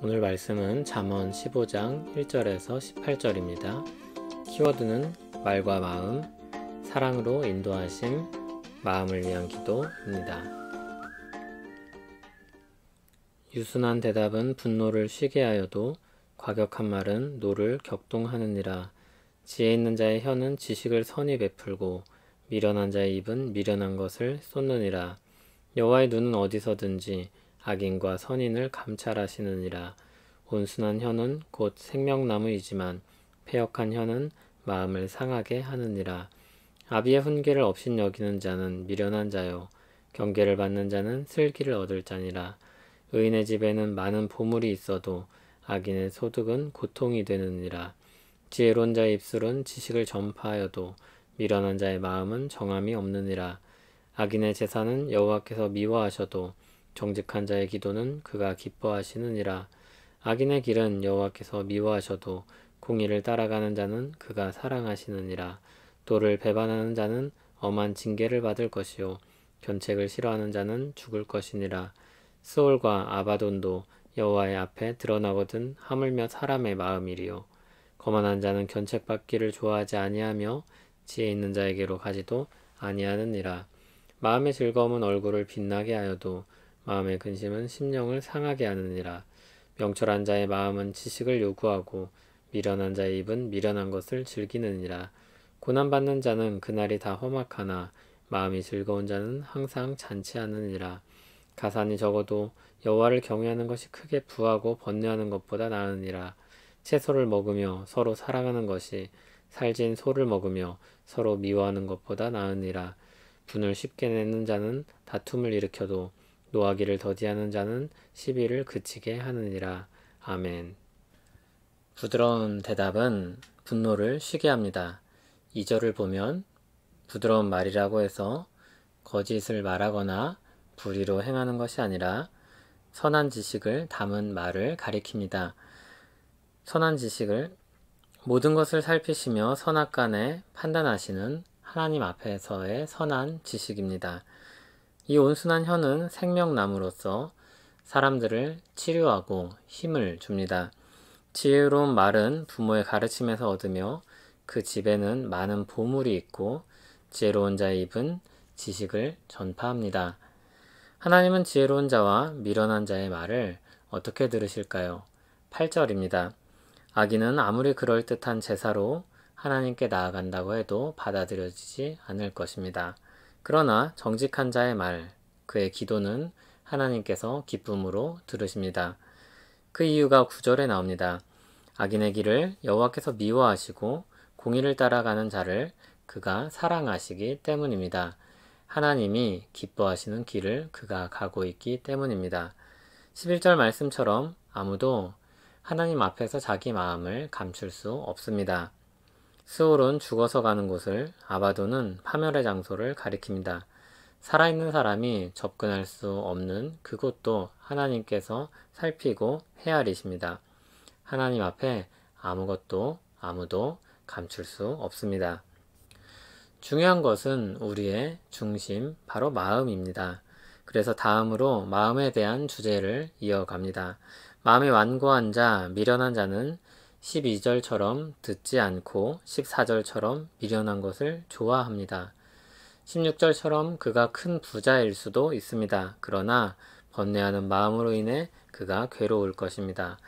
오늘 말씀은 잠언 15장 1절에서 18절입니다. 키워드는 말과 마음, 사랑으로 인도하심, 마음을 위한 기도입니다. 유순한 대답은 분노를 쉬게 하여도 과격한 말은 노를 격동하느니라. 지혜 있는 자의 혀는 지식을 선히 베풀고 미련한 자의 입은 미련한 것을 쏟느니라. 여호와의 눈은 어디서든지 악인과 선인을 감찰하시느니라. 온순한 혀는 곧 생명나무이지만 패역한 혀는 마음을 상하게 하느니라. 아비의 훈계를 업신여기는 자는 미련한 자요 경계를 받는 자는 슬기를 얻을 자니라. 의인의 집에는 많은 보물이 있어도 악인의 소득은 고통이 되느니라. 지혜로운 자의 입술은 지식을 전파하여도 미련한 자의 마음은 정함이 없느니라. 악인의 제사는 여호와께서 미워하셔도 정직한 자의 기도는 그가 기뻐하시느니라. 악인의 길은 여호와께서 미워하셔도 공의를 따라가는 자는 그가 사랑하시느니라. 도를 배반하는 자는 엄한 징계를 받을 것이요 견책을 싫어하는 자는 죽을 것이니라. 스올과 아바돈도 여호와의 앞에 드러나거든 하물며 사람의 마음이리요. 거만한 자는 견책받기를 좋아하지 아니하며 지혜 있는 자에게로 가지도 아니하느니라. 마음의 즐거움은 얼굴을 빛나게 하여도 마음의 근심은 심령을 상하게 하느니라. 명철한 자의 마음은 지식을 요구하고 미련한 자의 입은 미련한 것을 즐기느니라. 고난받는 자는 그날이 다 험악하나 마음이 즐거운 자는 항상 잔치하느니라. 가산이 적어도 여호와를 경외하는 것이 크게 부하고 번뇌하는 것보다 나으니라. 채소를 먹으며 서로 사랑하는 것이 살진 소를 먹으며 서로 미워하는 것보다 나으니라. 분을 쉽게 내는 자는 다툼을 일으켜도 노하기를 더디하는 자는 시비를 그치게 하느니라. 아멘. 부드러운 대답은 분노를 쉬게 합니다. 2절을 보면 부드러운 말이라고 해서 거짓을 말하거나 불의로 행하는 것이 아니라 선한 지식을 담은 말을 가리킵니다. 선한 지식을 모든 것을 살피시며 선악간에 판단하시는 하나님 앞에서의 선한 지식입니다. 이 온순한 혀는 생명나무로서 사람들을 치료하고 힘을 줍니다. 지혜로운 말은 부모의 가르침에서 얻으며 그 집에는 많은 보물이 있고 지혜로운 자의 입은 지식을 전파합니다. 하나님은 지혜로운 자와 미련한 자의 말을 어떻게 들으실까요? 8절입니다. 악인은 아무리 그럴듯한 제사로 하나님께 나아간다고 해도 받아들여지지 않을 것입니다. 그러나 정직한 자의 말, 그의 기도는 하나님께서 기쁨으로 들으십니다. 그 이유가 9절에 나옵니다. 악인의 길을 여호와께서 미워하시고 공의를 따라가는 자를 그가 사랑하시기 때문입니다. 하나님이 기뻐하시는 길을 그가 가고 있기 때문입니다. 11절 말씀처럼 아무도 하나님 앞에서 자기 마음을 감출 수 없습니다. 스올은 죽어서 가는 곳을, 아바돈은 파멸의 장소를 가리킵니다. 살아있는 사람이 접근할 수 없는 그곳도 하나님께서 살피고 헤아리십니다. 하나님 앞에 아무것도 아무도 감출 수 없습니다. 중요한 것은 우리의 중심, 바로 마음입니다. 그래서 다음으로 마음에 대한 주제를 이어갑니다. 마음이 완고한 자, 미련한 자는 12절처럼 듣지 않고 14절처럼 미련한 것을 좋아합니다. 16절처럼 그가 큰 부자일 수도 있습니다. 그러나 번뇌하는 마음으로 인해 그가 괴로울 것입니다.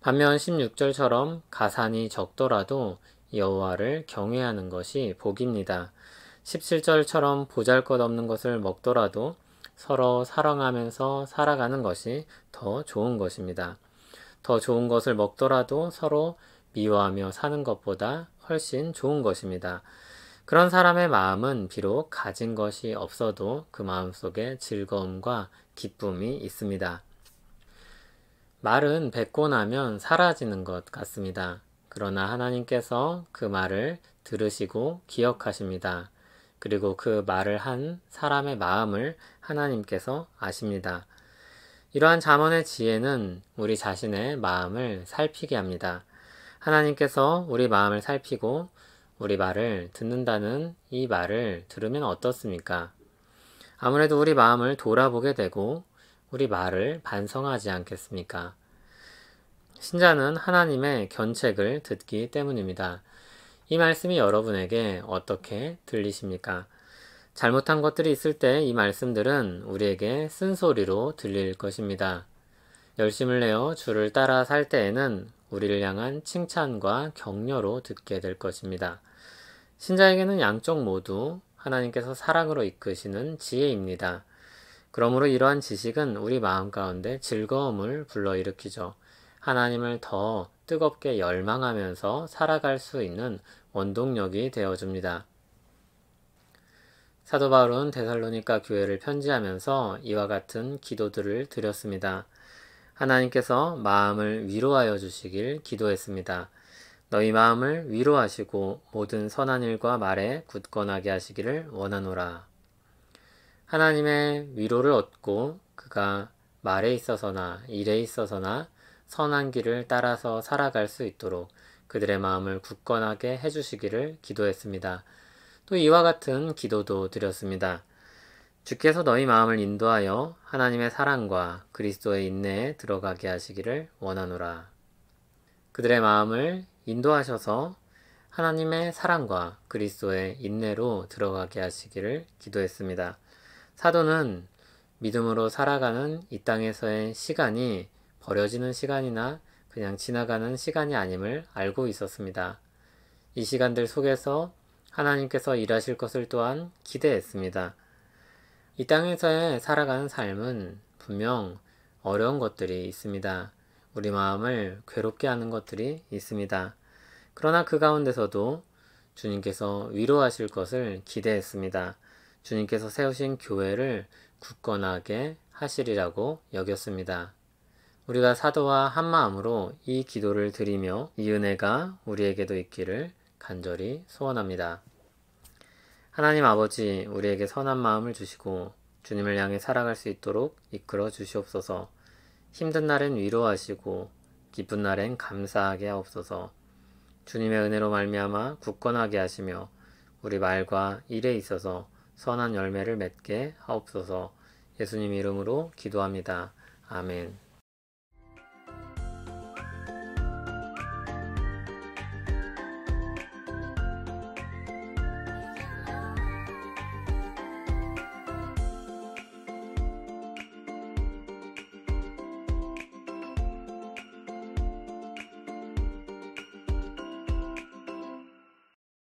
반면 16절처럼 가산이 적더라도 여호와를 경외하는 것이 복입니다. 17절처럼 보잘것없는 것을 먹더라도 서로 사랑하면서 살아가는 것이 더 좋은 것입니다. 더 좋은 것을 먹더라도 서로 미워하며 사는 것보다 훨씬 좋은 것입니다. 그런 사람의 마음은 비록 가진 것이 없어도 그 마음 속에 즐거움과 기쁨이 있습니다. 말은 뱉고 나면 사라지는 것 같습니다. 그러나 하나님께서 그 말을 들으시고 기억하십니다. 그리고 그 말을 한 사람의 마음을 하나님께서 아십니다. 이러한 잠언의 지혜는 우리 자신의 마음을 살피게 합니다. 하나님께서 우리 마음을 살피고 우리 말을 듣는다는 이 말을 들으면 어떻습니까? 아무래도 우리 마음을 돌아보게 되고 우리 말을 반성하지 않겠습니까? 신자는 하나님의 견책을 듣기 때문입니다. 이 말씀이 여러분에게 어떻게 들리십니까? 잘못한 것들이 있을 때 이 말씀들은 우리에게 쓴소리로 들릴 것입니다. 열심을 내어 주를 따라 살 때에는 우리를 향한 칭찬과 격려로 듣게 될 것입니다. 신자에게는 양쪽 모두 하나님께서 사랑으로 이끄시는 지혜입니다. 그러므로 이러한 지식은 우리 마음 가운데 즐거움을 불러일으키죠. 하나님을 더 뜨겁게 열망하면서 살아갈 수 있는 원동력이 되어줍니다. 사도 바울은 데살로니가 교회를 편지하면서 이와 같은 기도들을 드렸습니다. 하나님께서 마음을 위로하여 주시길 기도했습니다. 너희 마음을 위로하시고 모든 선한 일과 말에 굳건하게 하시기를 원하노라. 하나님의 위로를 얻고 그가 말에 있어서나 일에 있어서나 선한 길을 따라서 살아갈 수 있도록 그들의 마음을 굳건하게 해주시기를 기도했습니다. 또 이와 같은 기도도 드렸습니다. 주께서 너희 마음을 인도하여 하나님의 사랑과 그리스도의 인내에 들어가게 하시기를 원하노라. 그들의 마음을 인도하셔서 하나님의 사랑과 그리스도의 인내로 들어가게 하시기를 기도했습니다. 사도는 믿음으로 살아가는 이 땅에서의 시간이 버려지는 시간이나 그냥 지나가는 시간이 아님을 알고 있었습니다. 이 시간들 속에서 하나님께서 일하실 것을 또한 기대했습니다. 이 땅에서의 살아가는 삶은 분명 어려운 것들이 있습니다. 우리 마음을 괴롭게 하는 것들이 있습니다. 그러나 그 가운데서도 주님께서 위로하실 것을 기대했습니다. 주님께서 세우신 교회를 굳건하게 하시리라고 여겼습니다. 우리가 사도와 한 마음으로 이 기도를 드리며 이 은혜가 우리에게도 있기를 간절히 소원합니다. 하나님 아버지, 우리에게 선한 마음을 주시고 주님을 향해 살아갈 수 있도록 이끌어 주시옵소서. 힘든 날엔 위로하시고 기쁜 날엔 감사하게 하옵소서. 주님의 은혜로 말미암아 굳건하게 하시며 우리 말과 일에 있어서 선한 열매를 맺게 하옵소서. 예수님 이름으로 기도합니다. 아멘.